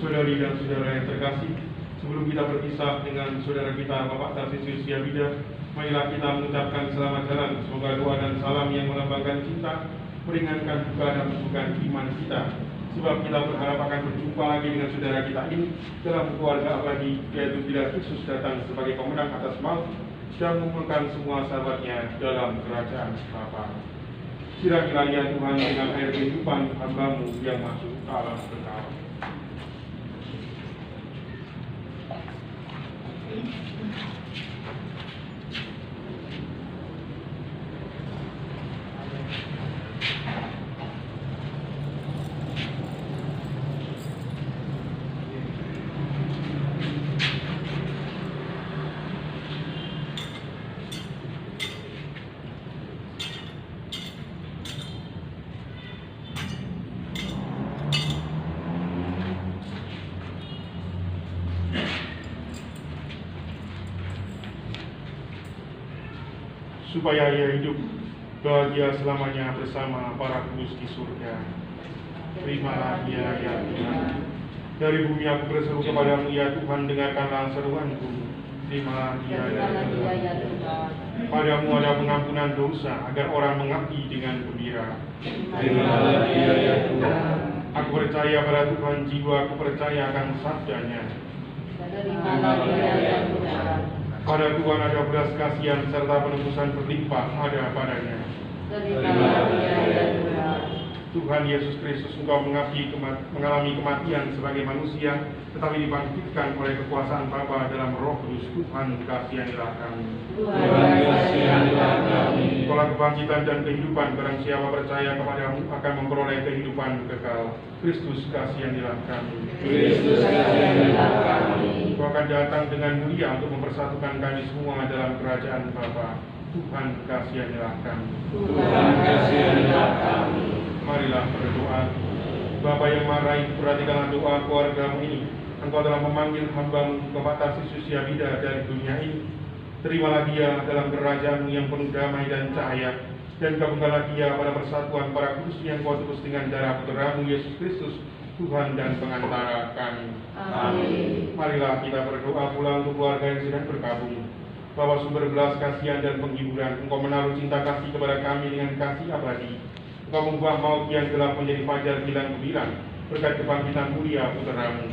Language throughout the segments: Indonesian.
Saudari dan saudara yang terkasih, sebelum kita berpisah dengan saudara kita Bapak Tarsisius Siabida, marilah kita mengucapkan selamat jalan. Semoga doa dan salam yang melambangkan cinta meringankan duka dan kesukaan iman kita. Sebab kita berharap akan berjumpa lagi dengan saudara kita ini dalam keluarga abadi, yaitu bila Yesus datang sebagai pemenang atas maut dan mengumpulkan semua sahabatnya dalam kerajaan Bapa. Siramilah ya Tuhan dengan air kehidupan hamba-Mu yang masuk ke alam kekal. Supaya ia hidup bahagia selamanya bersama para kudus di surga. Terimalah dia ya Tuhan. Dari bumi aku berseru kepadamu ya Tuhan, dengarkanlah seruanku. Terimalah dia ya Tuhan. Padamu ada pengampunan dosa, agar orang mengabdi dengan gembira. Terimalah dia ya Tuhan. Aku percaya pada Tuhan, jiwaku percaya akan sabdanya. Terimalah dia ya Tuhan. Pada Tuhan ada belas kasihan serta penebusan berlimpah ada padanya. Terimalah dia ya Tuhan. Tuhan Yesus Kristus, Engkau mengalami kematian sebagai manusia, tetapi dibangkitkan oleh kekuasaan Bapa dalam Roh Kudus. Tuhan, kasihanilah kami. Tuhan, kasihanilah kami. Setelah kebangkitan dan kehidupan, barang siapa percaya kepadamu akan memperoleh kehidupan kekal. Kristus, kasihanilah kami. Kristus, kasihanilah kami. Engkau akan datang dengan mulia untuk mempersatukan kami semua dalam kerajaan Bapa. Tuhan, kasihanilah kami. Tuhan, kasihanilah kami. Marilah berdoa. Bapa yang marahi, perhatikanlah doa keluarga-Mu ini. Engkau telah memanggil hamba-Mu Bapak Tarsisius Siabida dari dunia ini. Terimalah dia dalam kerajaan-Mu yang penuh damai dan cahaya, dan gabungkanlah dia pada persatuan para kudus yang Kau tebus dengan darah Putra-Mu Yesus Kristus, Tuhan dan pengantara kami. Amin. Marilah kita berdoa pula untuk keluarga yang sedang berkabung. Bahwa sumber belas kasihan dan penghiburan, Engkau menaruh cinta kasih kepada kami dengan kasih abadi. Engkau mengubah maut yang gelap menjadi fajar gilang gemilang berkat kebangkitan mulia Putra-Mu.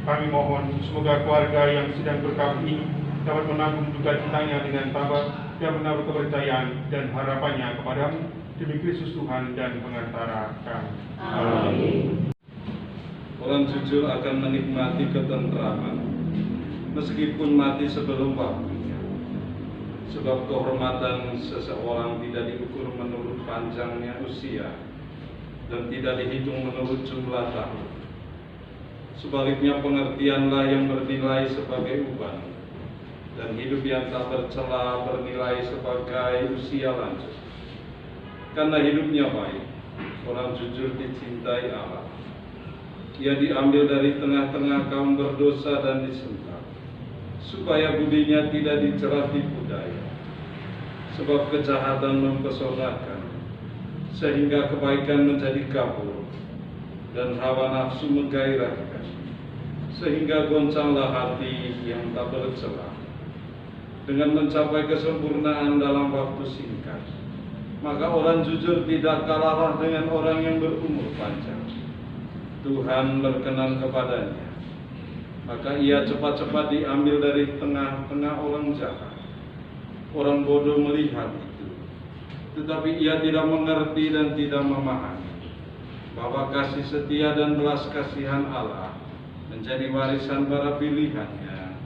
Kami mohon semoga keluarga yang sedang berkabung ini dapat menanggung duka citanya dengan tabah dan menaruh kepercayaan dan harapannya kepadamu demi Kristus Tuhan dan pengantara kami. Amin. Orang jujur akan menikmati ketentraman meskipun mati sebelum waktunya. Sebab kehormatan seseorang tidak diukur menurut panjangnya usia dan tidak dihitung menurut jumlah tahun. Sebaliknya pengertianlah yang bernilai sebagai uban, dan hidup yang tak bercela bernilai sebagai usia lanjut. Karena hidupnya baik, orang jujur dicintai Allah. Ia diambil dari tengah-tengah kaum berdosa dan disentak, supaya budinya tidak dicerat tipu daya. Sebab kejahatan mempesonakan, sehingga kebaikan menjadi kabur, dan hawa nafsu menggairahkan, sehingga goncanglah hati yang tak bercela. Dengan mencapai kesempurnaan dalam waktu singkat, maka orang jujur tidak kalah dengan orang yang berumur panjang. Tuhan berkenan kepadanya, maka ia cepat-cepat diambil dari tengah-tengah orang jahat. Orang bodoh melihat itu, tetapi ia tidak mengerti dan tidak memahami bahwa kasih setia dan belas kasihan Allah menjadi warisan para pilihannya,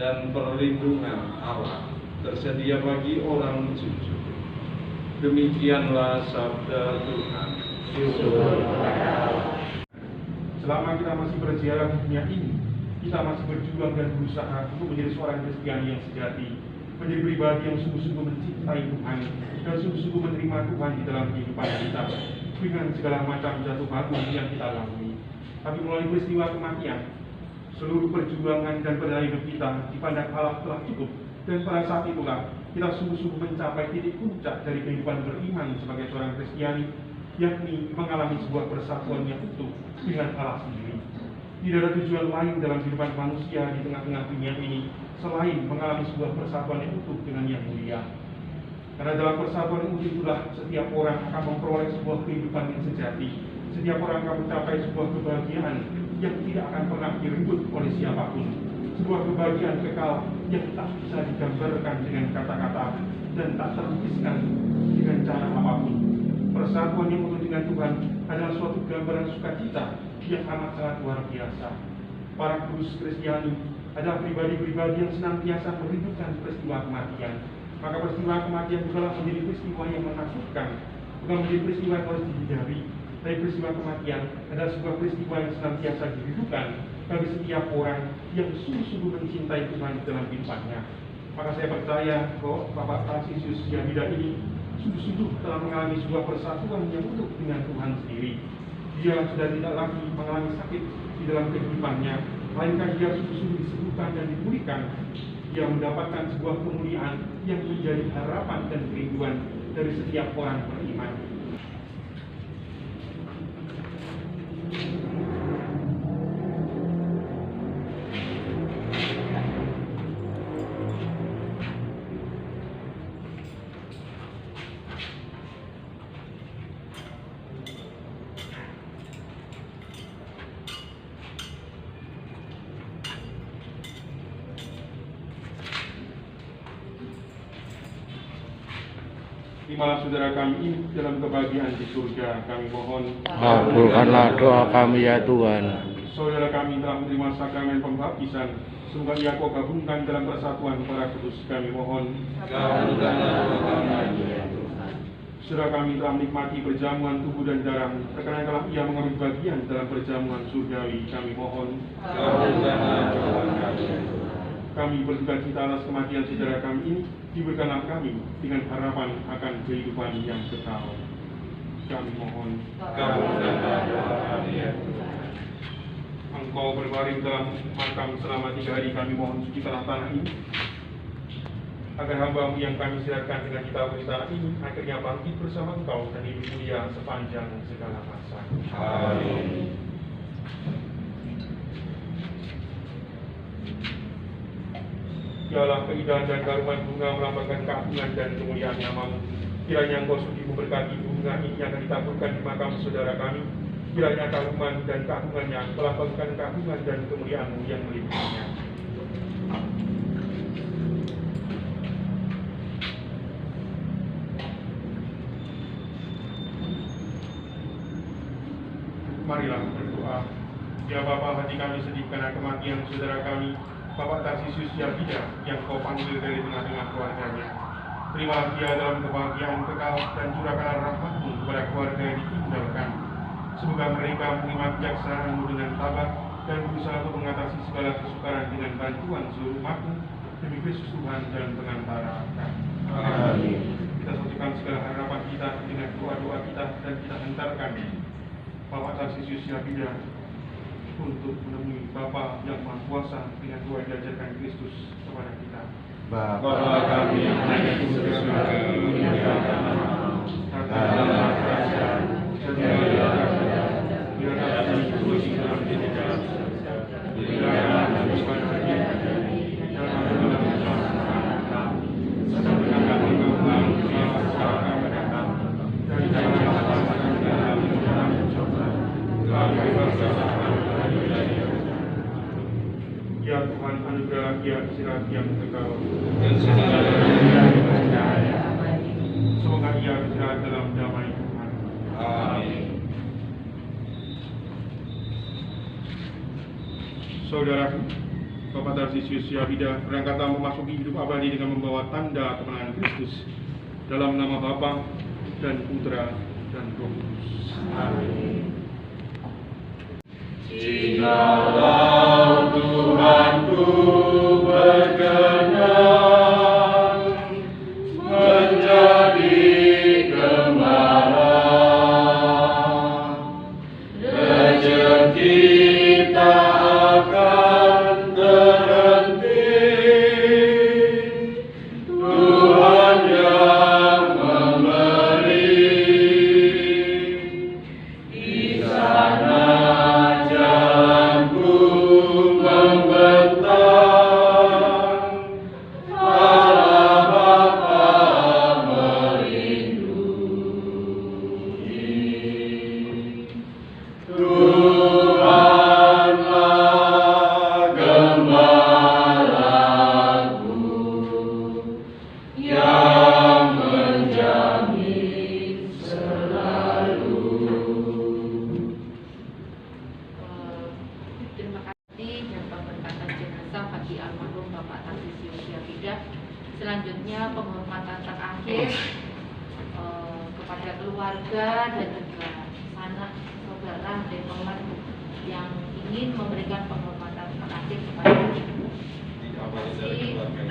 dan perlindungan Allah tersedia bagi orang jujur. Demikianlah sabda Tuhan. Selama kita masih berjalan di dunia ini, kita masih berjuang dan berusaha untuk menjadi seorang Kristiani yang sejati, menjadi pribadi yang sungguh-sungguh mencintai Tuhan dan sungguh-sungguh menerima Tuhan di dalam kehidupan kita dengan segala macam jatuh bangun yang kita lalui. Tapi melalui peristiwa kematian, seluruh perjuangan dan perjalanan hidup kita dipandang Allah telah cukup, dan pada saat itulah kita sungguh-sungguh mencapai titik puncak dari kehidupan beriman sebagai seorang Kristiani, yakni mengalami sebuah persatuan yang utuh dengan Allah sendiri. Tidak ada tujuan lain dalam kehidupan manusia di tengah-tengah dunia ini selain mengalami sebuah persatuan yang utuh dengan yang mulia. Karena dalam persatuan yang utuh itulah setiap orang akan memperoleh sebuah kehidupan yang sejati. Setiap orang akan mencapai sebuah kebahagiaan yang tidak akan pernah direnggut oleh siapapun. Sebuah kebahagiaan kekal yang tak bisa digambarkan dengan kata-kata dan tak terlukiskan dengan cara apapun. Persatuan yang utuh dengan Tuhan adalah suatu gambaran sukacita yang amat sangat luar biasa. Para kudus Kristiani adalah pribadi-pribadi yang senantiasa merindukan peristiwa kematian. Maka peristiwa kematian bukanlah menjadi peristiwa yang menakutkan, bukan menjadi peristiwa yang harus dihindari, tapi peristiwa kematian adalah sebuah peristiwa yang senantiasa dirindukan bagi setiap orang yang sungguh-sungguh mencintai Tuhan dalam kehidupannya. Maka saya percaya bahwa Bapak Tarsisius Yahida ini sungguh-sungguh telah mengalami sebuah persatuan yang utuh dengan Tuhan sendiri. Dia sudah tidak lagi mengalami sakit di dalam kehidupannya, melainkan dia sungguh-sungguh disembuhkan dan dipulihkan. Dia mendapatkan sebuah kemuliaan yang menjadi harapan dan kerinduan dari setiap orang beriman. Terimalah saudara kami ini dalam kebahagiaan di surga. Kami mohon, Kabulkanlah doa kami ya Tuhan. saudara kami telah menerima sakramen pembaptisan. Semoga ia kau gabungkan dalam persatuan para kudus. Kami mohon, Kabulkanlah doa kami ya Tuhan. saudara kami telah menikmati perjamuan tubuh dan darah-Mu. Terkadang kala ia mengambil bagian dalam perjamuan surgawi. Kami mohon, Kabulkanlah doa kami ya Tuhan. kami berduka cita atas kematian saudara kami ini. Diberikanlah kami dengan harapan akan kehidupan yang kekal. Kami mohon, Kabulkanlah doa kami ya Tuhan. Engkau berbaring dalam makam selama 3 hari. Kami mohon sucikanlah tanah ini, agar hamba-Mu yang kami siratkan dengan kita di tanah ini akhirnya bangkit bersama Engkau dan hidup mulia sepanjang segala masa. Amin. Dialah keindahan dan karuman bunga melambangkan keagungan dan kemuliaan nama-Mu. Kiranya Engkau sudi memberkati bunga ini yang akan ditaburkan di makam saudara kami. Kiranya karuman dan keagungannya melambangkan keagungan dan kemuliaan-Mu yang meliputinya. Marilah berdoa. Ya Bapa, hati kami sedih karena kematian saudara kami, Bapak Tarsisius Yahida, yang Kau panggil dari tengah-tengah keluarganya. Terimalah dia dalam kebahagiaan kekal dan curahkanlah rahmat-Mu kepada keluarga yang ditinggalkan. Semoga mereka menerima kebijaksanaan-Mu dengan tabah dan berusaha untuk mengatasi segala kesukaran dengan bantuan seluruh umat-Mu demi Kristus Tuhan dan pengantara kami. Amin. Kita satukan segala harapan kita dengan doa-doa kita dan kita hantarkan Bapak Tarsisius Yahida untuk menemui Bapa yang Maha Kuasa dengan doa yang diajarkan Kristus kepada kita. Bapa kami yang ada di surga, muliakan namamu. Datanglah kerajaan-Mu, jadilah kehendakmu di atas bumi seperti di dalam surga. Berikanlah kami sekarang kami, dan ampunilah kesalahan kami, seperti kami mengampuni kesalahan kepada kami, dan janganlah kami dalam pencobaan, tetapi bebaskanlah kami dari yang jahat. Ya Tuhan, anugerah dia istirahat yang kekal. Dan segala yang percaya. Semoga ia istirahat dalam damai Tuhan. Amin. Saudaraku, Bapak Tarsisius Yahida berangkatlah memasuki hidup abadi dengan membawa tanda kemenangan Kristus dalam nama Bapa dan Putra dan Roh Kudus. Amin. Jikalau Tuhanku berkenan menjadi gembala, rezeki tak akan terhenti. Tuhan yang memberi, saudara diplomat yang ingin memberikan penghormatan terakhir kepada dipersilakan.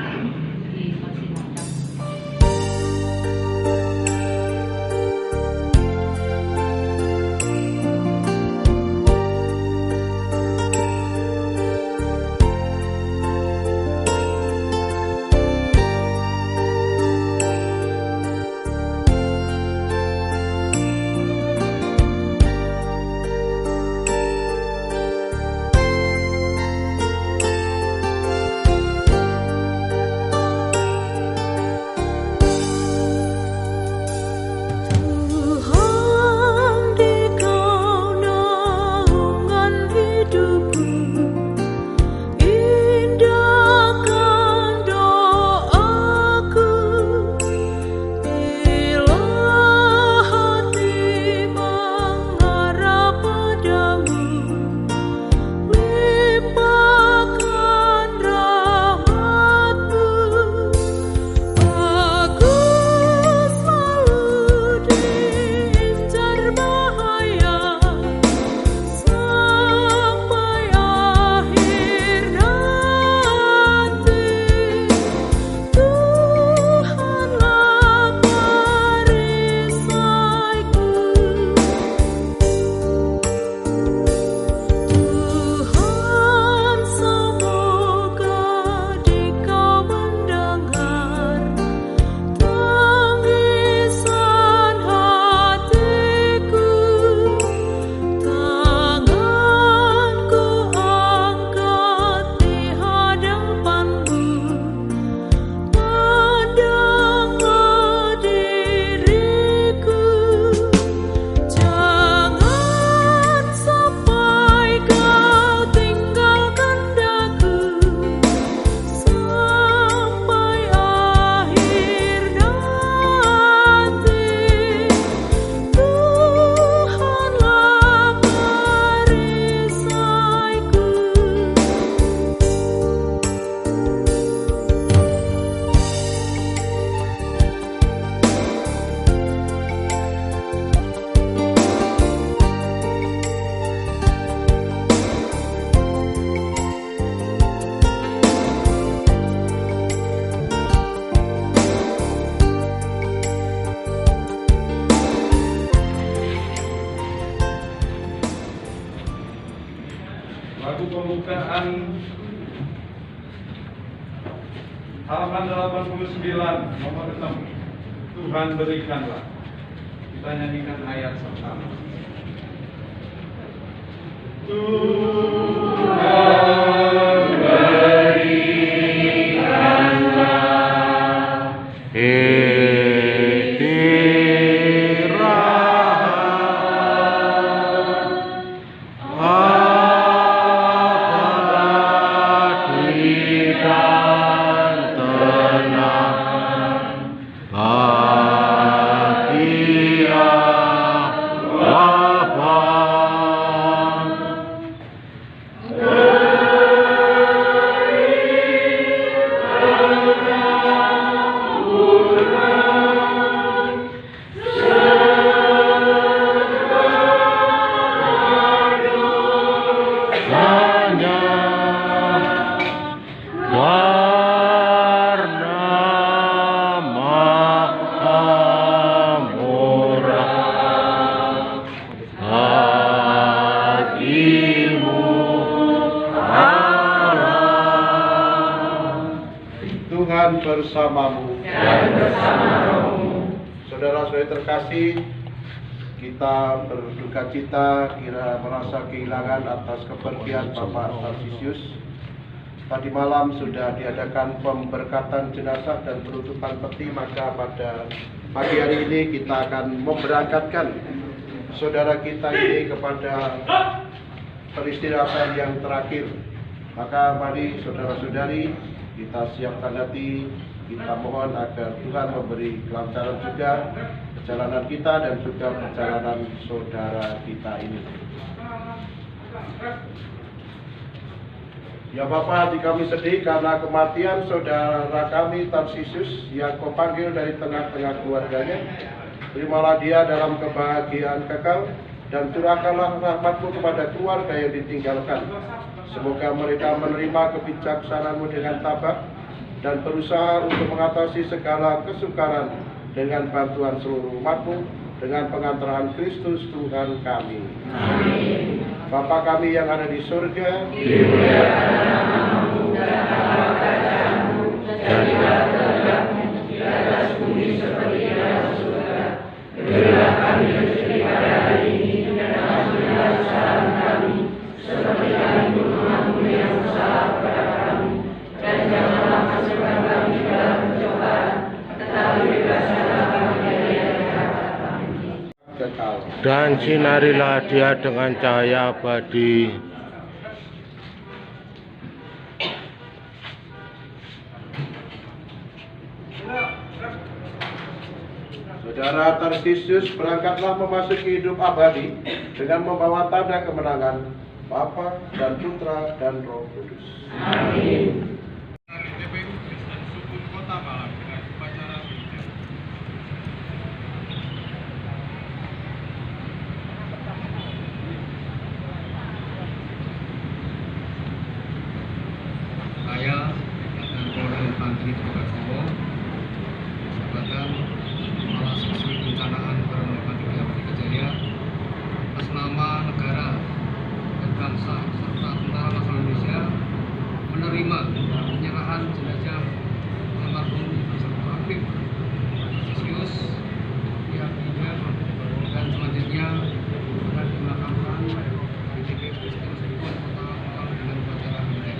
Lagu pembukaan halaman 89 nomor 6, Tuhan berikanlah. Kita nyanyikan ayat pertama. Tuhan berikanlah Tuhan bersamamu dan bersama rohmu. Saudara-saudari terkasih, kita berduka cita kira merasa kehilangan atas kepergian Bapak Tarsisius. Tadi malam sudah diadakan pemberkatan jenazah dan penutupan peti, maka pada pagi hari ini kita akan memberangkatkan saudara kita ini kepada peristirahatan yang terakhir. Maka mari saudara-saudari kita siapkan hati, kita mohon agar Tuhan memberi kelancaran juga perjalanan kita dan juga perjalanan saudara kita ini. Ya Bapak, hati kami sedih karena kematian saudara kami Tarsisius yang Kau panggil dari tengah-tengah keluarganya. Terimalah dia dalam kebahagiaan kekal dan curahkanlah rahmat-Mu kepada keluarga yang ditinggalkan. Semoga mereka menerima kebijaksanaan-Mu dengan tabah dan berusaha untuk mengatasi segala kesukaran dengan bantuan seluruh umat-Mu, dengan pengantaran Kristus Tuhan kami. Amin. Bapa kami yang ada di surga, dimuliakanlah namamu, datanglah kerajaanmu, jadilah kehendakmu di atas bumi seperti di atas surga. Berilah kami rezeki pada hari ini, dan ampunilah kesalahan kami, seperti kami pun mengampuni yang bersalah kepada kami. Dan janganlah masukkan kami ke dalam pencobaan, tetapi bebaskanlah kami dari yang jahat. kekal. Dan sinarilah dia dengan cahaya abadi. Saudara Tarsisius, berangkatlah memasuki hidup abadi dengan membawa tanda kemenangan Bapa dan Putra dan Roh Kudus. Amin. TPU Kristen Sukun Kota Malang dengan upacara militer. Saya Letnan Kolonel Infanteri Tugas Solo, jabatan Kepala Seksi Pencanaan Korem 83 Pelita Jaya, atas nama negara dan bangsa serta Tentara Nasional Indonesia menerima penyerahan jenazah almarhum Sertu Aktif Tarsisius Siabida dan selanjutnya akan dimakamkan di TPU Kristen Sukun Kota Malang dengan upacara militer.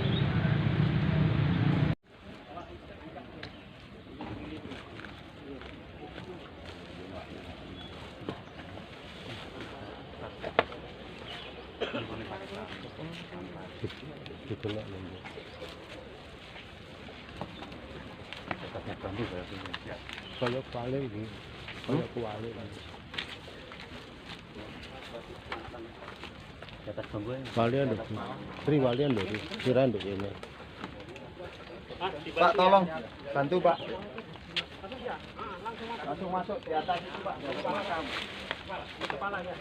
Kalau paling di, kalau kuali walian deh, Tri walian deh, siran deh ini. Pak, tolong bantu Pak. Langsung masuk di atas itu Pak. Kepalanya.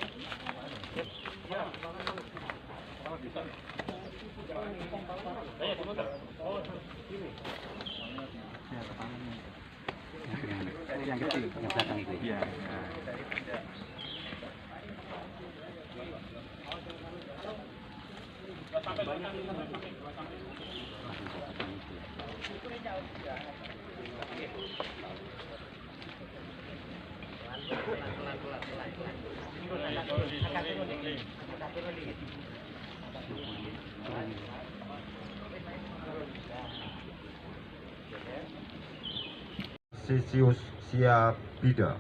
Yang kecil, yang belakang itu. Iya. Tarsisius Siabida,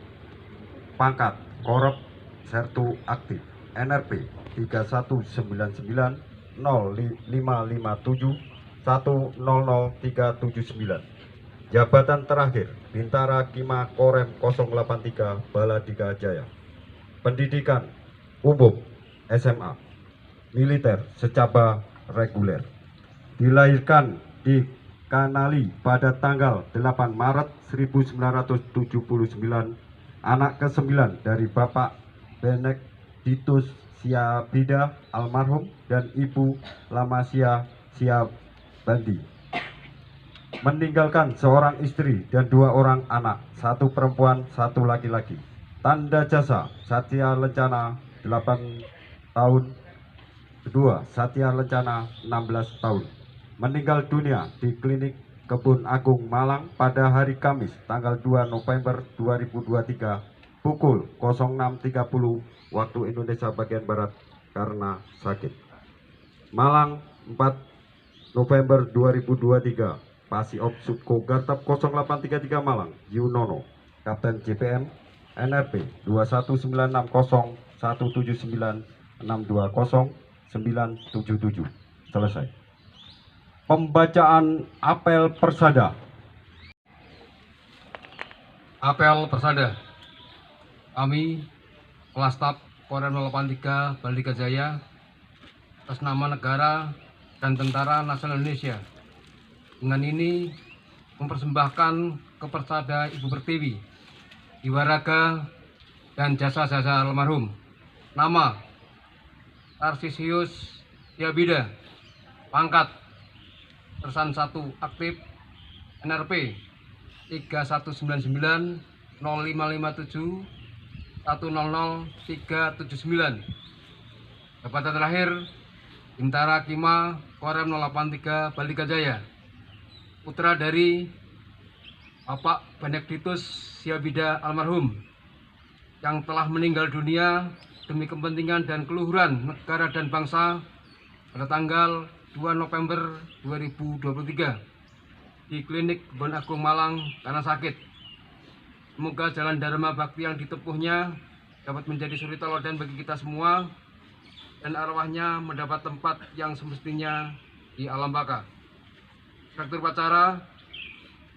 pangkat Korem Sertu Aktif, NRP 3199 0557 100379. Jabatan terakhir Bintara Kima Korem 083 Baladika Jaya. Pendidikan umum SMA, militer secaba reguler. Dilahirkan di Kanali pada tanggal 8 Maret 1979, anak ke-9 dari Bapak Benedictus Siabida almarhum dan Ibu Lamasia Siabandi. Meninggalkan seorang istri dan 2 orang anak, 1 perempuan, 1 laki-laki. Tanda jasa Satya Lencana 8 tahun, kedua Satya Lencana 16 tahun. Meninggal dunia di Klinik Kebun Agung Malang pada hari Kamis tanggal 2 November 2023 pukul 06.30 waktu Indonesia bagian Barat karena sakit. Malang 4 November 2023 Pasi Op Subko Gartap 0833 Malang Yunono, Kapten JPM NRP 2190179620977. Selesai. Pembacaan apel persada. Apel persada. Kami Kelas Staf Korem 083 Baladika Jaya atas nama negara dan Tentara Nasional Indonesia dengan ini mempersembahkan kepada Ibu Pertiwi, jiwa raga dan jasa-jasa almarhum. Nama Tarsisius Siabida, pangkat Tersan 1 aktif NRP 3199 0557 100 379. Jabatan terakhir Bintara Kima Korem 083 Balika Jaya, putra dari Bapak Benediktus Siabida almarhum yang telah meninggal dunia demi kepentingan dan keluhuran negara dan bangsa pada tanggal 2 November 2023 di Klinik Kebon Agung Malang karena sakit. Semoga jalan dharma bakti yang ditempuhnya dapat menjadi suri teladan bagi kita semua dan arwahnya mendapat tempat yang semestinya di alam baka. Direktur upacara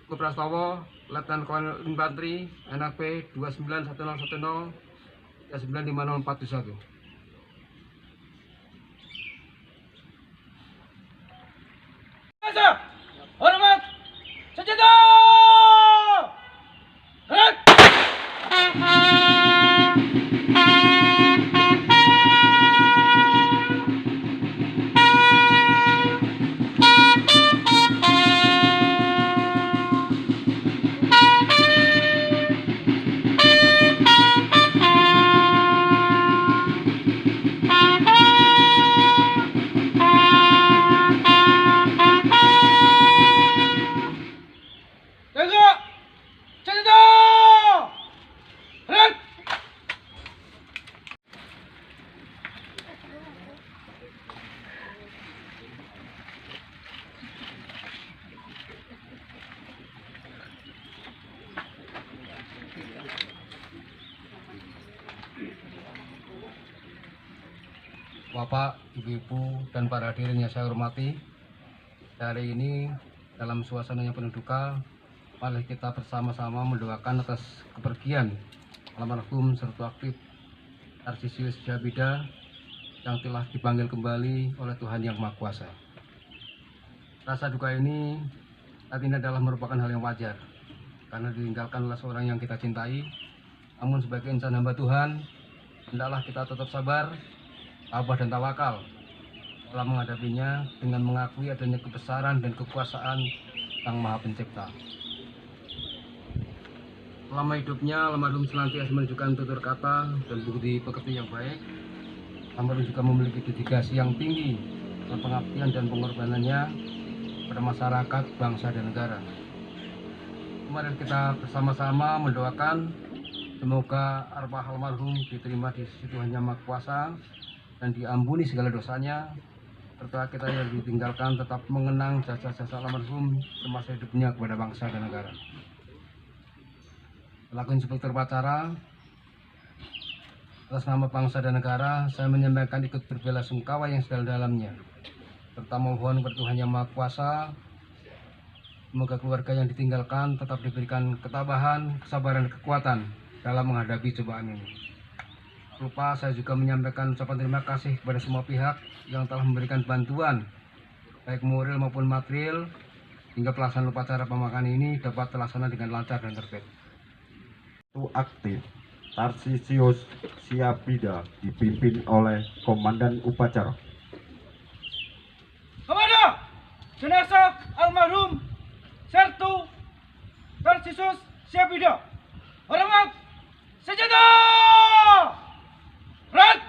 Gup Prastowo, Letnan Kolonel Infanteri NRP 291010 95041. Hormat senjata! Bapak, Ibu-ibu, dan para hadirin yang saya hormati, hari ini dalam suasana yang penuh duka, mari kita bersama-sama mendoakan atas kepergian almarhum serta aktif Tarsisius Siabida yang telah dipanggil kembali oleh Tuhan Yang Maha Kuasa. Rasa duka ini saat ini adalah merupakan hal yang wajar karena ditinggalkan oleh seorang yang kita cintai. Namun sebagai insan hamba Tuhan, hendaklah kita tetap sabar, tabah dan tawakal dalam menghadapinya dengan mengakui adanya kebesaran dan kekuasaan Sang Maha Pencipta. Selama hidupnya, almarhum senantiasa menunjukkan tutur kata dan budi pekerti yang baik. Almarhum juga memiliki dedikasi yang tinggi dalam pengabdian dan pengorbanannya pada masyarakat, bangsa, dan negara. Mari kita bersama-sama mendoakan semoga arwah almarhum diterima di sisi Tuhan Yang Maha Kuasa dan diampuni segala dosanya, serta kita yang ditinggalkan tetap mengenang jasa-jasa almarhum semasa hidupnya kepada bangsa dan negara. Selaku Inspektur Upacara, atas nama bangsa dan negara, saya menyampaikan ikut berbelasungkawa yang sedalam-dalamnya, serta mohon kepada Tuhan Yang Maha Kuasa, semoga keluarga yang ditinggalkan tetap diberikan ketabahan, kesabaran, dan kekuatan dalam menghadapi cobaan ini. Lupa saya juga menyampaikan ucapan terima kasih kepada semua pihak yang telah memberikan bantuan baik moral maupun material hingga pelaksanaan upacara pemakaman ini dapat terlaksana dengan lancar dan tertib. Aktif Tarsisius Siabida dipimpin oleh Komandan Upacara. Kepada jenazah almarhum Sertu Tarsisius Siabida, hormat senjata! Red!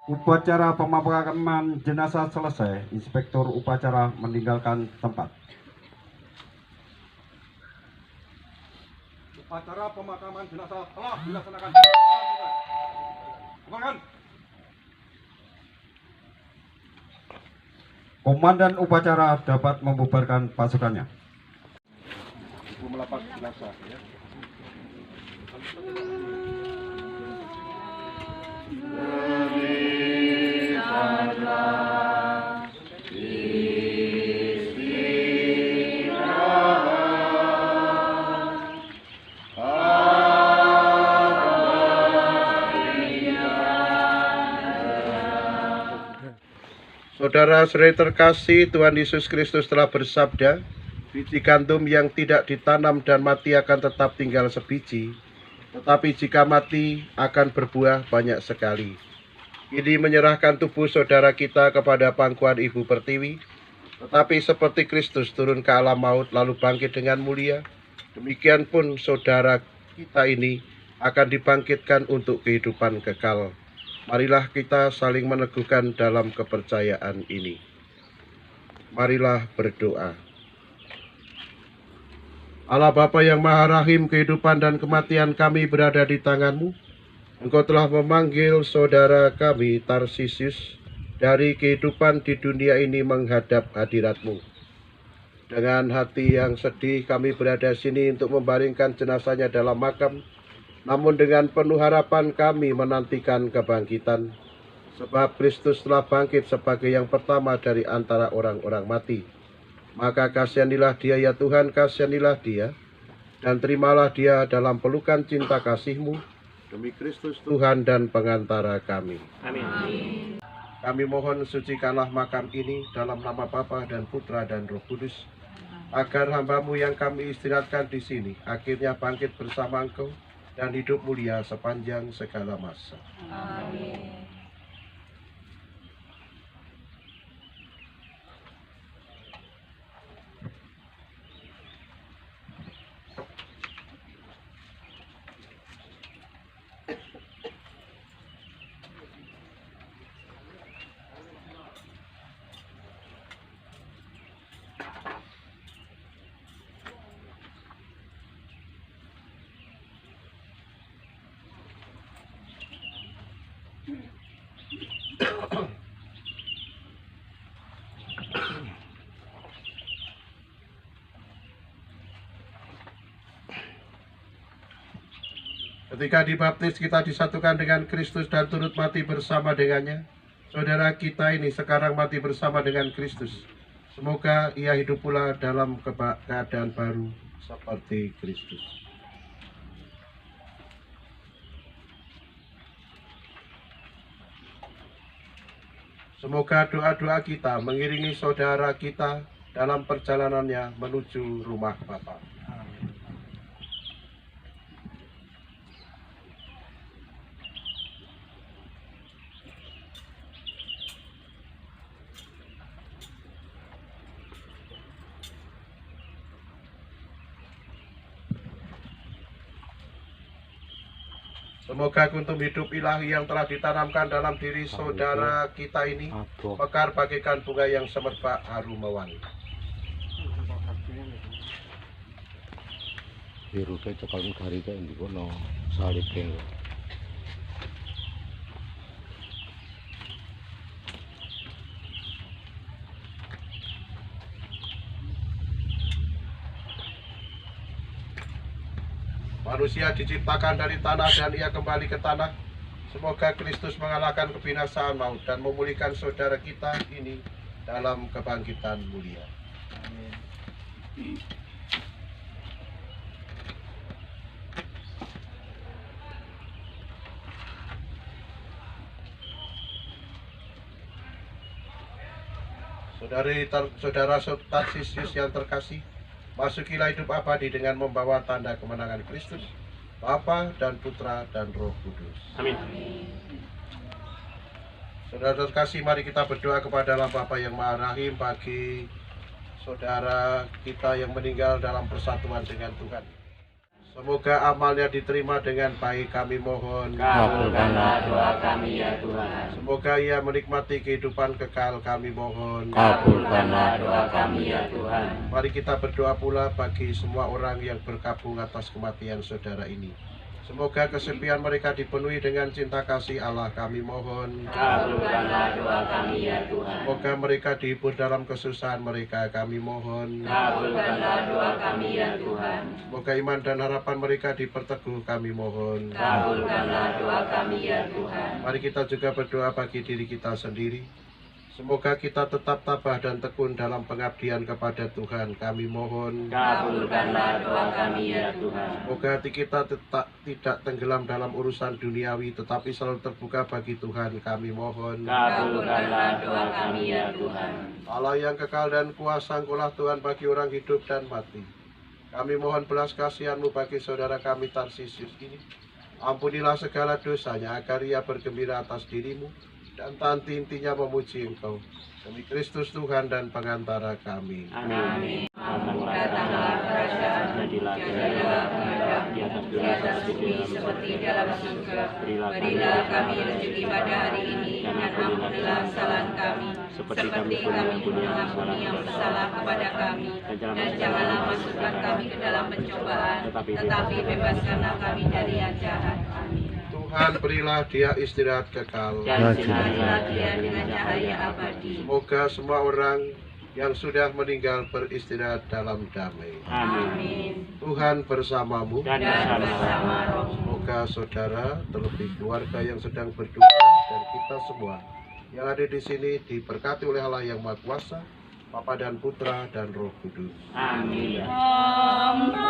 Upacara pemakaman jenazah selesai, Inspektur upacara meninggalkan tempat. Upacara pemakaman jenazah telah dilaksanakan. Silakan. Komandan upacara dapat membubarkan pasukannya. Ibu melapak jenazah ya. Saudara-saudari terkasih, Tuhan Yesus Kristus telah bersabda, biji gandum yang tidak ditanam dan mati akan tetap tinggal sebiji, tetapi jika mati akan berbuah banyak sekali. Ini menyerahkan tubuh saudara kita kepada pangkuan Ibu Pertiwi, tetapi seperti Kristus turun ke alam maut lalu bangkit dengan mulia, demikian pun saudara kita ini akan dibangkitkan untuk kehidupan kekal. Marilah kita saling meneguhkan dalam kepercayaan ini. Marilah berdoa. Allah Bapa yang Maha Rahim, kehidupan dan kematian kami berada di tangan-Mu. Engkau telah memanggil saudara kami Tarsisius dari kehidupan di dunia ini menghadap hadirat-Mu. Dengan hati yang sedih kami berada sini untuk membaringkan jenazahnya dalam makam. Namun dengan penuh harapan kami menantikan kebangkitan, sebab Kristus telah bangkit sebagai yang pertama dari antara orang-orang mati. Maka kasihanilah dia ya Tuhan, kasihanilah dia, dan terimalah dia dalam pelukan cinta kasih-Mu, demi Kristus Tuhan dan pengantara kami. Amin. Kami mohon sucikanlah makam ini dalam nama Bapa dan Putra dan Roh Kudus, agar hamba-Mu yang kami istirahatkan di sini akhirnya bangkit bersama Engkau dan hidup mulia sepanjang segala masa. Amin. Ketika dibaptis kita disatukan dengan Kristus dan turut mati bersama dengannya. Saudara kita ini sekarang mati bersama dengan Kristus. Semoga ia hidup pula dalam keadaan baru seperti Kristus. Semoga doa-doa kita mengiringi saudara kita dalam perjalanannya menuju rumah Bapa. Semoga kuntum hidup ilahi yang telah ditanamkan dalam diri saudara kita ini mekar bagaikan bunga yang semerbak harum mewangi. Biru kayak cokal hari kayak di kono salib kayak. Manusia diciptakan dari tanah dan ia kembali ke tanah. Semoga Kristus mengalahkan kebinasaan maut dan memulihkan saudara kita ini dalam kebangkitan mulia. Amin. Saudara Tarsisius yang terkasih, masukilah hidup abadi dengan membawa tanda kemenangan Kristus, Bapa dan Putra dan Roh Kudus. Amin. Saudara terkasih, mari kita berdoa kepada Allah Bapa yang Maha Rahim bagi saudara kita yang meninggal dalam persatuan dengan Tuhan. Semoga amalnya diterima dengan baik, kami mohon. Kabulkanlah doa kami ya Tuhan. Semoga ia menikmati kehidupan kekal, kami mohon. Kabulkanlah doa kami ya Tuhan. Mari kita berdoa pula bagi semua orang yang berkabung atas kematian saudara ini. Semoga kesepian mereka dipenuhi dengan cinta kasih Allah, kami mohon. Kabulkanlah doa kami ya Tuhan. Semoga mereka dihibur dalam kesusahan mereka, kami mohon. Kabulkanlah doa kami ya Tuhan. Semoga iman dan harapan mereka diperteguh, kami mohon. Kabulkanlah doa kami ya Tuhan. Mari kita juga berdoa bagi diri kita sendiri. Semoga kita tetap tabah dan tekun dalam pengabdian kepada Tuhan, kami mohon. Kabulkanlah doa kami ya Tuhan. Semoga hati kita tidak tenggelam dalam urusan duniawi, tetapi selalu terbuka bagi Tuhan, kami mohon. Kabulkanlah doa kami ya Tuhan. Allah yang kekal dan kuasa, Engkaulah Tuhan bagi orang hidup dan mati. Kami mohon belas kasihan-Mu bagi saudara kami Tarsisius ini. Ampunilah segala dosanya, agar ia bergembira atas diri-Mu, dan tanti intinya memuji Engkau. Demi Kristus Tuhan dan pengantara kami. Amin. Datanglah kerajaan, jadilah kehendak di atas bumi seperti dalam surga. Berilah kami rezeki pada hari ini, dan ampunilah kesalahan kami, seperti kami mengampuni yang bersalah kepada kami. Dan janganlah masukkan kami ke dalam pencobaan, tetapi bebaskanlah kami dari yang jahat. Amin. Tuhan, berilah dia istirahat kekal. Dan sinarilah dia dengan cahaya abadi. Semoga semua orang yang sudah meninggal beristirahat dalam damai. Amin. Tuhan bersamamu. Dan bersama rohmu. Semoga saudara, terlebih keluarga yang sedang berduka, dan kita semua yang ada di sini diberkati oleh Allah yang Maha Kuasa, Bapa dan Putra dan Roh Kudus. Amin. Amin.